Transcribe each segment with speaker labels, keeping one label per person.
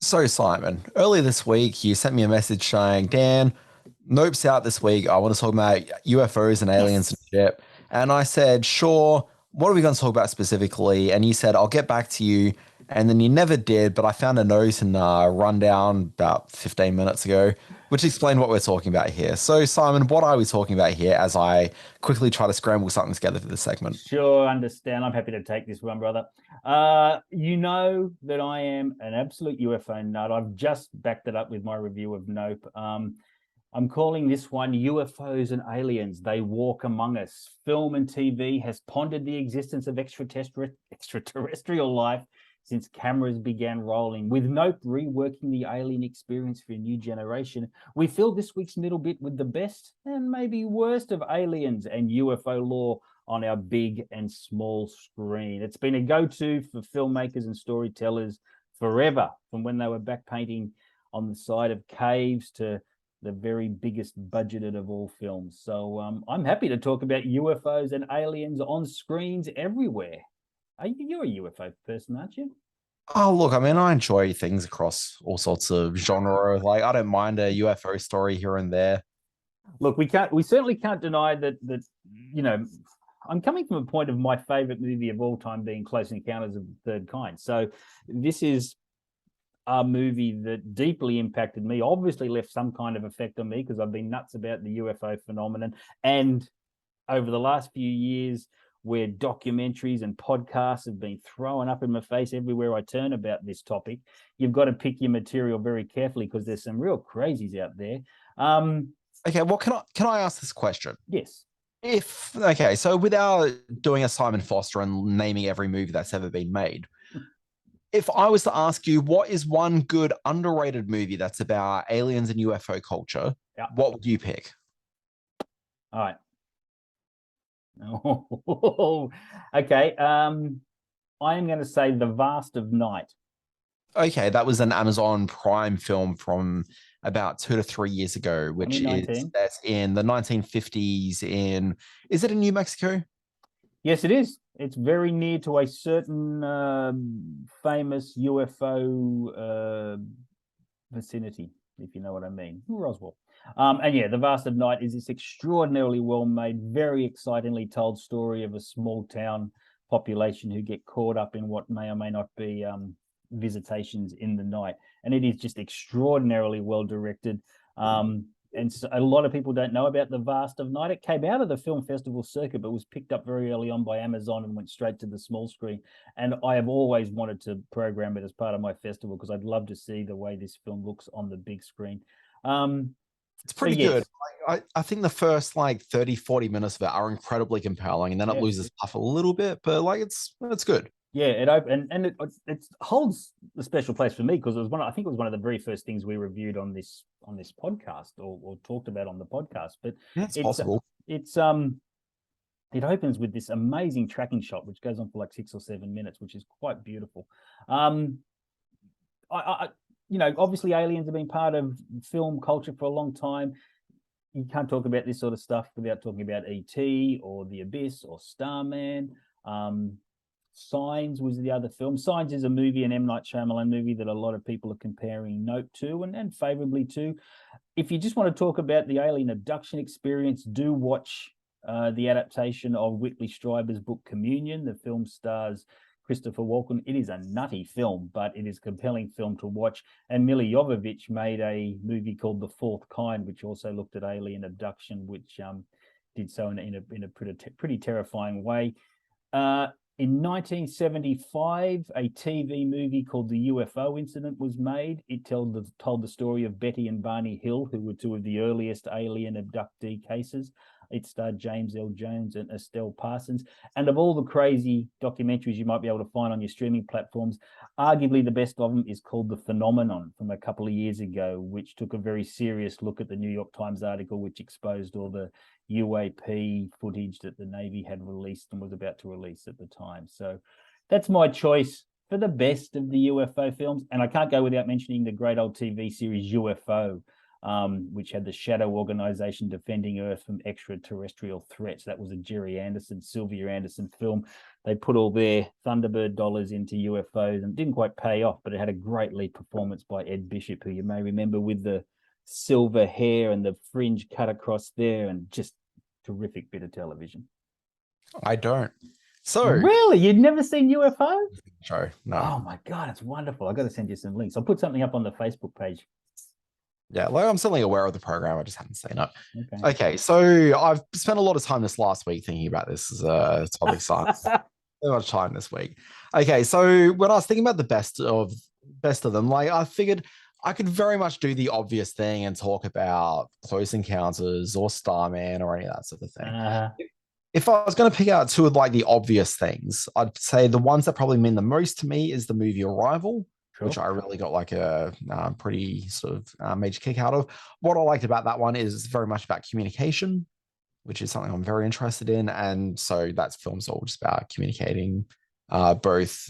Speaker 1: So, Simon, earlier this week, you sent me a message saying, Dan, Nope's out this week. I want to talk about UFOs and aliens and
Speaker 2: Yes.
Speaker 1: shit. And I said, sure. What are we going to talk about specifically? And you said, I'll get back to you. And then you never did. But I found a note in the rundown about 15 minutes ago, which explained what we're talking about here. So, Simon, what are we talking about here as I quickly try to scramble something together for this segment?
Speaker 2: Sure, understand. I'm happy to take this one, brother. You know that I am an absolute UFO nut. I've just backed it up with my review of Nope. I'm calling this one UFOs and Aliens. They Walk Among Us. Film and TV has pondered the existence of extraterrestrial life since cameras began rolling. With Nope reworking the alien experience for a new generation, we fill this week's middle bit with the best and maybe worst of aliens and UFO lore on our big and small screen. It's been a go-to for filmmakers and storytellers forever, from when they were back painting on the side of caves to the very biggest budgeted of all films. So I'm happy to talk about UFOs and aliens on screens everywhere. You're a UFO person, aren't you?
Speaker 1: Oh, look, I mean, I enjoy things across all sorts of genre. Like, I don't mind a UFO story here and there.
Speaker 2: Look, we certainly can't deny that you know, I'm coming from a point of my favorite movie of all time being Close Encounters of the Third Kind. So this is a movie that deeply impacted me, obviously left some kind of effect on me because I've been nuts about the UFO phenomenon. And over the last few years, where documentaries and podcasts have been thrown up in my face everywhere I turn about this topic, you've got to pick your material very carefully because there's some real crazies out there.
Speaker 1: Okay, well, can I ask this question?
Speaker 2: Yes.
Speaker 1: If okay, so without doing a Simon Foster and naming every movie that's ever been made, if I was to ask you what is one good underrated movie that's about aliens and UFO culture,
Speaker 2: Yeah.
Speaker 1: what would you pick?
Speaker 2: All right. Oh, okay. I am going to say The Vast of Night.
Speaker 1: Okay, that was an Amazon Prime film from about 2 to 3 years ago, which is
Speaker 2: 2019.
Speaker 1: that's in the 1950s in, is it in New Mexico?
Speaker 2: Yes, it is. It's very near to a certain famous UFO vicinity, if you know what I mean. Roswell. And yeah, The Vast of Night is this extraordinarily well made, very excitingly told story of a small town population who get caught up in what may or may not be visitations in the night. And it is just extraordinarily well directed. And so a lot of people don't know about The Vast of Night. It came out of the film festival circuit, but was picked up very early on by Amazon and went straight to the small screen. And I have always wanted to program it as part of my festival because I'd love to see the way this film looks on the big screen.
Speaker 1: It's
Speaker 2: So
Speaker 1: pretty good.
Speaker 2: yes,
Speaker 1: I think the first like 30, 40 minutes of it are incredibly compelling, and then it
Speaker 2: yeah,
Speaker 1: loses puff a little bit, but like it's good.
Speaker 2: yeah. It opened and it holds a special place for me because it was one. I think it was one of the very first things we reviewed on this podcast or talked about on the podcast. But
Speaker 1: Yeah, it's
Speaker 2: it's
Speaker 1: possible.
Speaker 2: it's it opens with this amazing tracking shot, which goes on for like 6 or 7 minutes, which is quite beautiful. Um, I obviously aliens have been part of film culture for a long time. You can't talk about this sort of stuff without talking about ET or The Abyss or Starman. Um, Signs was the other film. Signs is a movie, an M. Night Shyamalan movie that a lot of people are comparing Note to and favorably to. If you just want to talk about the alien abduction experience, do watch the adaptation of Whitley Strieber's book Communion. The film stars Christopher Walken. It is a nutty film, but it is a compelling film to watch. And Mila Jovovich made a movie called The Fourth Kind, which also looked at alien abduction, which did so in a pretty terrifying way. In 1975, a TV movie called The UFO Incident was made. It told the story of Betty and Barney Hill, who were two of the earliest alien abductee cases. It starred James L. Jones and Estelle Parsons. And of all the crazy documentaries you might be able to find on your streaming platforms, arguably the best of them is called The Phenomenon from a couple of years ago, which took a very serious look at the New York Times article, which exposed all the UAP footage that the Navy had released and was about to release at the time. So that's my choice for the best of the UFO films. And I can't go without mentioning the great old TV series UFO. which had the Shadow Organization defending Earth from extraterrestrial threats. That was a Sylvia Anderson film. They put all their Thunderbird dollars into UFOs and didn't quite pay off, but it had a great lead performance by Ed Bishop, who you may remember with the silver hair and the fringe cut across there, and just terrific bit of television.
Speaker 1: I don't. So
Speaker 2: really, you'd never seen UFOs?
Speaker 1: Joe, no.
Speaker 2: Oh my god, it's wonderful. I got to send you some links. I'll put something up on the Facebook page.
Speaker 1: Yeah, like I'm certainly aware of the program. I just haven't seen it. Okay, so I've spent a lot of time this last week thinking about this as a topic science. So much time this week. Okay, so when I was thinking about the best of them, like I figured I could very much do the obvious thing and talk about Close Encounters or Starman or any of that sort of thing. If I was going to pick out two of like the obvious things, I'd say the ones that probably mean the most to me is the movie Arrival, which I really got like a pretty sort of major kick out of. What I liked about that one is very much about communication, which is something I'm very interested in. And so that film's all just about communicating both,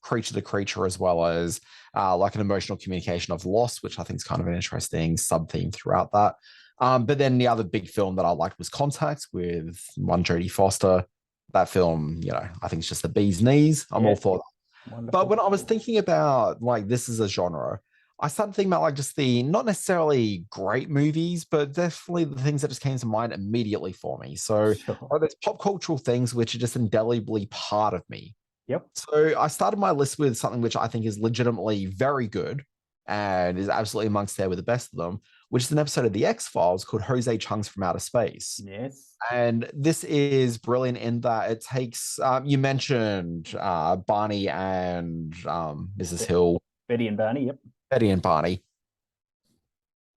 Speaker 1: creature to creature, as well as like an emotional communication of loss, which I think is kind of an interesting sub-theme throughout that. But then the other big film that I liked was Contact with one Jodie Foster. That film, I think it's just the bee's knees. I'm all for that. Wonderful. But when I was thinking about like this as a genre, I started thinking about like just the not necessarily great movies, but definitely the things that just came to mind immediately for me. So there's pop cultural things which are just indelibly part of me.
Speaker 2: Yep.
Speaker 1: So I started my list with something which I think is legitimately very good and is absolutely amongst there with the best of them, which is an episode of The X-Files called Jose Chung's From Outer Space.
Speaker 2: Yes.
Speaker 1: And this is brilliant in that it takes, you mentioned Barney and Mrs. Hill.
Speaker 2: Betty and Barney, yep.
Speaker 1: Betty and Barney.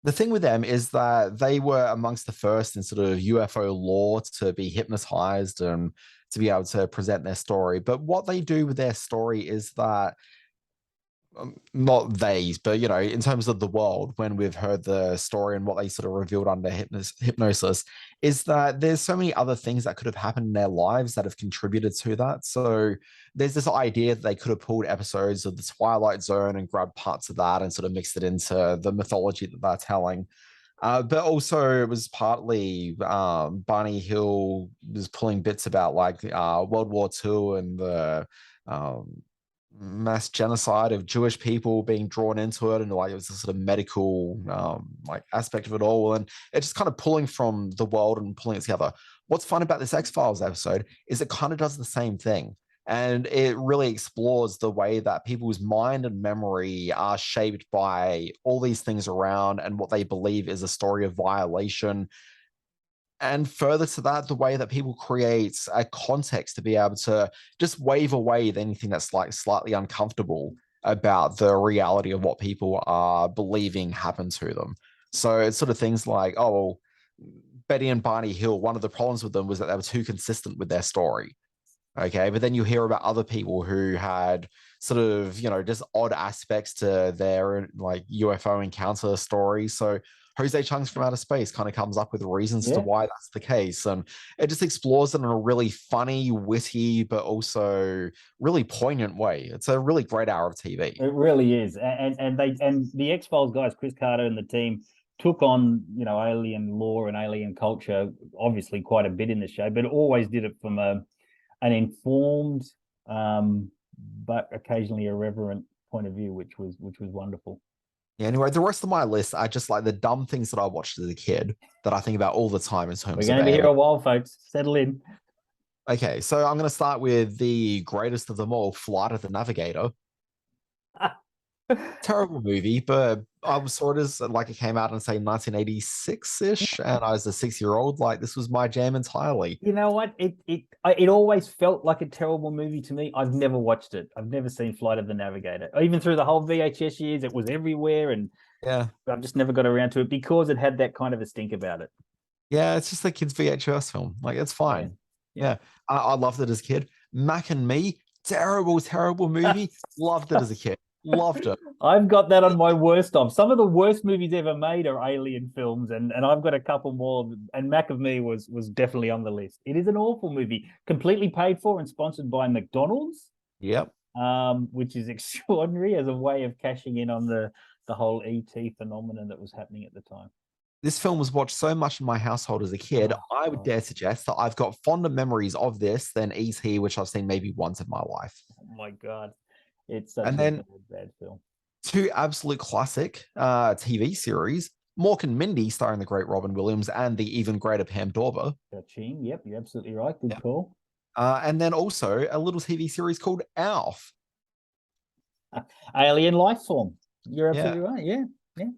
Speaker 1: The thing with them is that they were amongst the first in sort of UFO lore to be hypnotized and to be able to present their story. But what they do with their story is that not they, but in terms of the world, when we've heard the story and what they sort of revealed under hypnosis, is that there's so many other things that could have happened in their lives that have contributed to that. So there's this idea that they could have pulled episodes of the Twilight Zone and grabbed parts of that and sort of mixed it into the mythology that they're telling. But also it was partly Barney Hill was pulling bits about like World War II and the mass genocide of Jewish people being drawn into it, and like it was a sort of medical like aspect of it all, and it's just kind of pulling from the world and pulling it together. What's fun about this X-Files episode is it kind of does the same thing, and it really explores the way that people's mind and memory are shaped by all these things around and what they believe is a story of violation. And further to that, the way that people create a context to be able to just wave away anything that's like slightly uncomfortable about the reality of what people are believing happened to them. So it's sort of things like, oh, Betty and Barney Hill, one of the problems with them was that they were too consistent with their story. Okay. But then you hear about other people who had sort of, just odd aspects to their like UFO encounter story. So Jose Chung's From Outer Space kind of comes up with reasons to why that's the case. And it just explores it in a really funny, witty, but also really poignant way. It's a really great hour of TV.
Speaker 2: It really is. And the X-Files guys, Chris Carter and the team, took on, alien lore and alien culture, obviously quite a bit in the show, but always did it from an informed, but occasionally irreverent point of view, which was wonderful.
Speaker 1: Yeah, anyway, the rest of my list are just like the dumb things that I watched as a kid that I think about all the time in terms of.
Speaker 2: We're going to be here a while, folks. Settle in.
Speaker 1: Okay, so I'm going to start with the greatest of them all, Flight of the Navigator. Terrible movie, but I was sort of like it came out in say 1986-ish, and I was a 6-year-old. Like this was my jam entirely.
Speaker 2: You know what? It always felt like a terrible movie to me. I've never watched it. I've never seen Flight of the Navigator. Even through the whole VHS years, it was everywhere, and I've just never got around to it because it had that kind of a stink about it.
Speaker 1: Yeah, it's just a kid's VHS film. Like it's fine. Yeah. I loved it as a kid. Mac and Me, terrible movie. Loved it as a kid. Loved it.
Speaker 2: I've got that on my worst of. Some of the worst movies ever made are alien films, and I've got a couple more. And Mac of Me was definitely on the list. It is an awful movie, completely paid for and sponsored by McDonald's.
Speaker 1: Yep.
Speaker 2: Which is extraordinary as a way of cashing in on the the whole ET phenomenon that was happening at the time.
Speaker 1: This film was watched so much in my household as a kid.
Speaker 2: Oh,
Speaker 1: I would dare suggest that I've got fonder memories of this than ET, which I've seen maybe once in my life.
Speaker 2: oh my God. It's such
Speaker 1: And
Speaker 2: a
Speaker 1: then
Speaker 2: bad film.
Speaker 1: two absolute classic TV series, Mork and Mindy, starring the great Robin Williams and the even greater Pam Dawber.
Speaker 2: Ching, yep, you're absolutely right. Good
Speaker 1: Yeah.
Speaker 2: call.
Speaker 1: And then also a little TV series called Alf.
Speaker 2: Alien life form. You're
Speaker 1: Yeah.
Speaker 2: absolutely right. Yeah, yeah.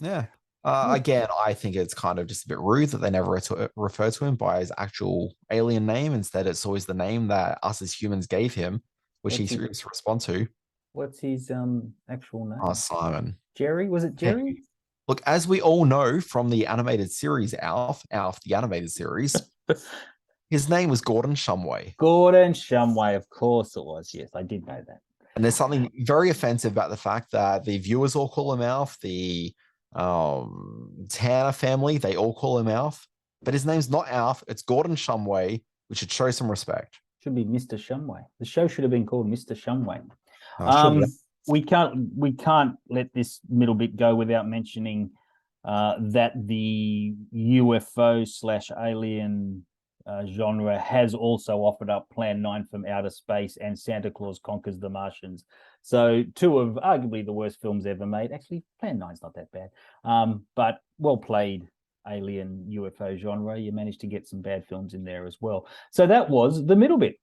Speaker 1: Yeah. Again, I think it's kind of just a bit rude that they never refer to him by his actual alien name. Instead, it's always the name that us as humans gave him, which he seems to respond to.
Speaker 2: What's his actual name?
Speaker 1: Oh, Simon.
Speaker 2: Jerry? Was it Jerry?
Speaker 1: Look, as we all know from the animated series Alf, the animated series, his name was Gordon Shumway.
Speaker 2: Gordon Shumway, of course it was. Yes, I did know that.
Speaker 1: And there's something very offensive about the fact that the viewers all call him Alf, the Tanner family, they all call him Alf, but his name's not Alf, it's Gordon Shumway. We should show some respect.
Speaker 2: Should be Mr. Shumway. The show should have been called Mr. Shumway. We can't let this middle bit go without mentioning that the UFO/alien genre has also offered up Plan 9 from Outer Space and Santa Claus Conquers the Martians. So two of arguably the worst films ever made. Actually, Plan 9's not that bad, but well played, alien UFO genre. You managed to get some bad films in there as well. So that was the middle bit.